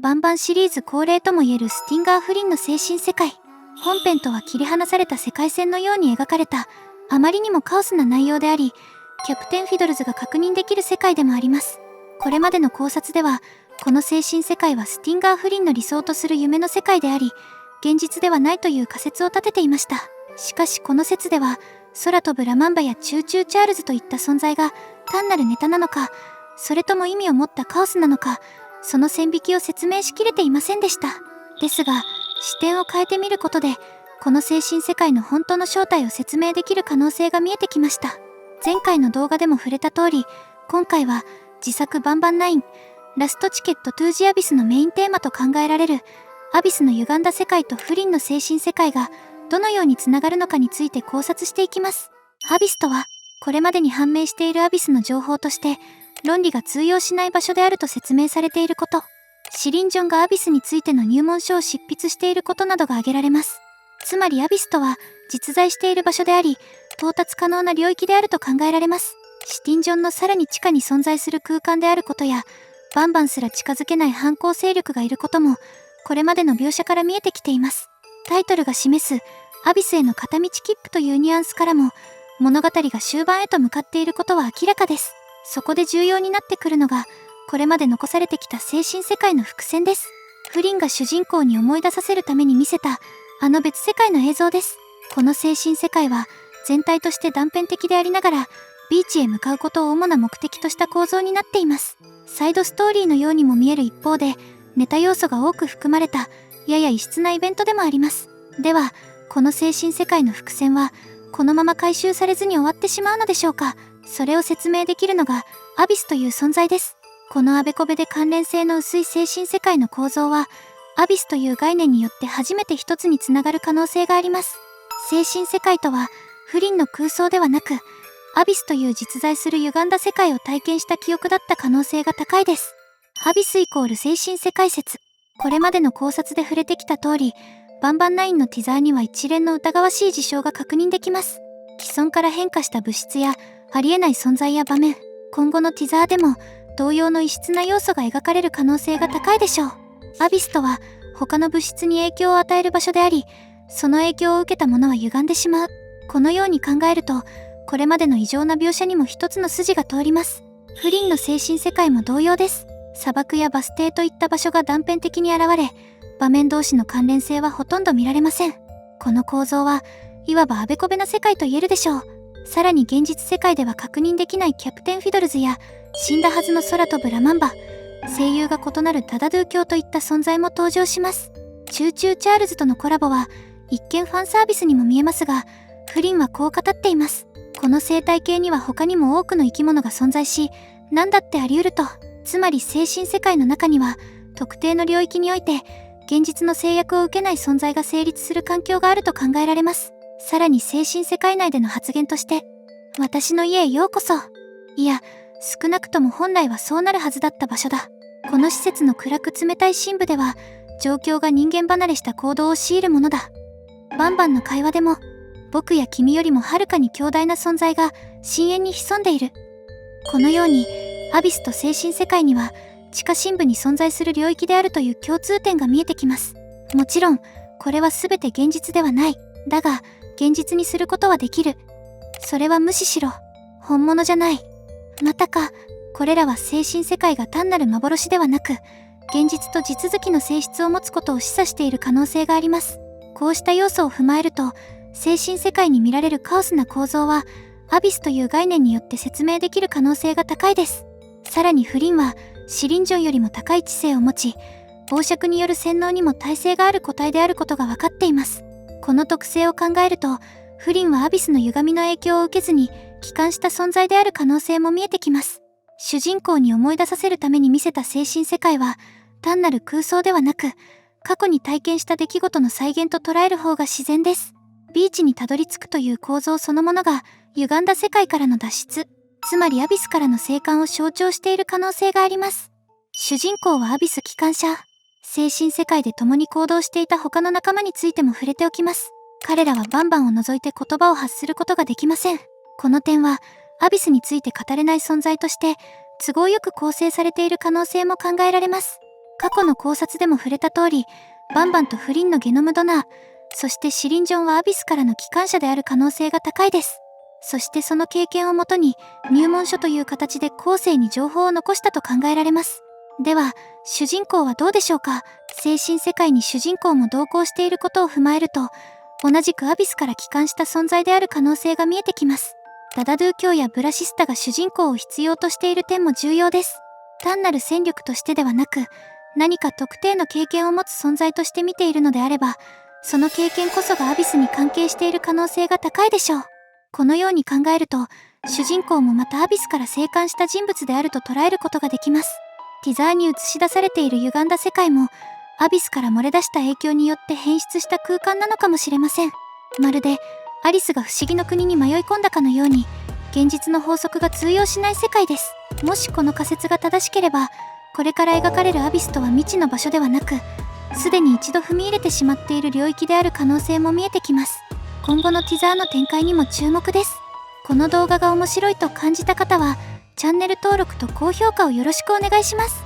バンバンシリーズ恒例ともいえるスティンガー・フリンの精神世界。本編とは切り離された世界線のように描かれた、あまりにもカオスな内容であり、キャプテン・フィドルズが確認できる世界でもあります。これまでの考察では、この精神世界はスティンガー・フリンの理想とする夢の世界であり、現実ではないという仮説を立てていました。しかしこの説では、空飛ぶラマンバやチューチューチャールズといった存在が単なるネタなのか、それとも意味を持ったカオスなのか、その線引きを説明しきれていませんでした。ですが、視点を変えてみることで、この精神世界の本当の正体を説明できる可能性が見えてきました。前回の動画でも触れた通り、今回は自作バンバン9ラストチケットトゥージアビスのメインテーマと考えられるアビスの歪んだ世界とフリンの精神世界がどのようにつながるのかについて考察していきます。アビスとは、これまでに判明しているアビスの情報として論理が通用しない場所であると説明されていること、シリンジョンがアビスについての入門書を執筆していることなどが挙げられます。つまりアビスとは実在している場所であり、到達可能な領域であると考えられます。シティンジョンのさらに地下に存在する空間であることや、バンバンすら近づけない反抗勢力がいることも、これまでの描写から見えてきています。タイトルが示すアビスへの片道切符というニュアンスからも、物語が終盤へと向かっていることは明らかです。そこで重要になってくるのが、これまで残されてきた精神世界の伏線です。フリンが主人公に思い出させるために見せた、あの別世界の映像です。この精神世界は、全体として断片的でありながら、ビーチへ向かうことを主な目的とした構造になっています。サイドストーリーのようにも見える一方で、ネタ要素が多く含まれた、やや異質なイベントでもあります。では、この精神世界の伏線は、このまま回収されずに終わってしまうのでしょうか。それを説明できるのが、アビスという存在です。このあべこべで関連性の薄い精神世界の構造は、アビスという概念によって初めて一つにつながる可能性があります。精神世界とは、フリンの空想ではなく、アビスという実在する歪んだ世界を体験した記憶だった可能性が高いです。アビスイコール精神世界説。これまでの考察で触れてきた通り、バンバン9のティザーには一連の疑わしい事象が確認できます。既存から変化した物質や、ありえない存在や場面、今後のティザーでも、同様の異質な要素が描かれる可能性が高いでしょう。アビスとは、他の物質に影響を与える場所であり、その影響を受けたものは歪んでしまう。このように考えると、これまでの異常な描写にも一つの筋が通ります。フリンの精神世界も同様です。砂漠やバス停といった場所が断片的に現れ、場面同士の関連性はほとんど見られません。この構造は、いわばあべこべな世界と言えるでしょう。さらに現実世界では確認できないキャプテン・フィドルズや、死んだはずの空飛ぶラマンバ、声優が異なるタダドゥ教といった存在も登場します。チューチューチャールズとのコラボは、一見ファンサービスにも見えますが、フリンはこう語っています。この生態系には他にも多くの生き物が存在し、何だってあり得ると。つまり精神世界の中には、特定の領域において、現実の制約を受けない存在が成立する環境があると考えられます。さらに精神世界内での発言として、私の家へようこそ。いや、少なくとも本来はそうなるはずだった場所だ。この施設の暗く冷たい深部では、状況が人間離れした行動を強いるものだ。バンバンの会話でも、僕や君よりもはるかに強大な存在が深淵に潜んでいる。このように、アビスと精神世界には、地下深部に存在する領域であるという共通点が見えてきます。もちろん、これは全て現実ではない。だが、現実にすることはできる。それは無視しろ。本物じゃない。またか、これらは精神世界が単なる幻ではなく、現実と地続きの性質を持つことを示唆している可能性があります。こうした要素を踏まえると、精神世界に見られるカオスな構造は、アビスという概念によって説明できる可能性が高いです。さらにフリンは、シリンジョンよりも高い知性を持ち、傍若による洗脳にも耐性がある個体であることが分かっています。この特性を考えると、フリンはアビスの歪みの影響を受けずに、帰還した存在である可能性も見えてきます。主人公に思い出させるために見せた精神世界は、単なる空想ではなく、過去に体験した出来事の再現と捉える方が自然です。ビーチにたどり着くという構造そのものが、歪んだ世界からの脱出、つまりアビスからの生還を象徴している可能性があります。主人公はアビス帰還者。精神世界で共に行動していた他の仲間についても触れておきます。彼らはバンバンを除いて言葉を発することができません。この点は、アビスについて語れない存在として、都合よく構成されている可能性も考えられます。過去の考察でも触れた通り、バンバンとフリンのゲノムドナー、そしてシリンジョンはアビスからの機関車である可能性が高いです。そしてその経験をもとに入門書という形で後世に情報を残したと考えられます。では、主人公はどうでしょうか。精神世界に主人公も同行していることを踏まえると、同じくアビスから帰還した存在である可能性が見えてきます。ダダドゥ教やブラシスタが主人公を必要としている点も重要です。単なる戦力としてではなく、何か特定の経験を持つ存在として見ているのであれば、その経験こそがアビスに関係している可能性が高いでしょう。このように考えると、主人公もまたアビスから生還した人物であると捉えることができます。ティザーに映し出されている歪んだ世界も、アビスから漏れ出した影響によって変質した空間なのかもしれません。まるで、アリスが不思議の国に迷い込んだかのように、現実の法則が通用しない世界です。もしこの仮説が正しければ、これから描かれるアビスとは未知の場所ではなく、すでに一度踏み入れてしまっている領域である可能性も見えてきます。今後のティザーの展開にも注目です。この動画が面白いと感じた方は、チャンネル登録と高評価をよろしくお願いします。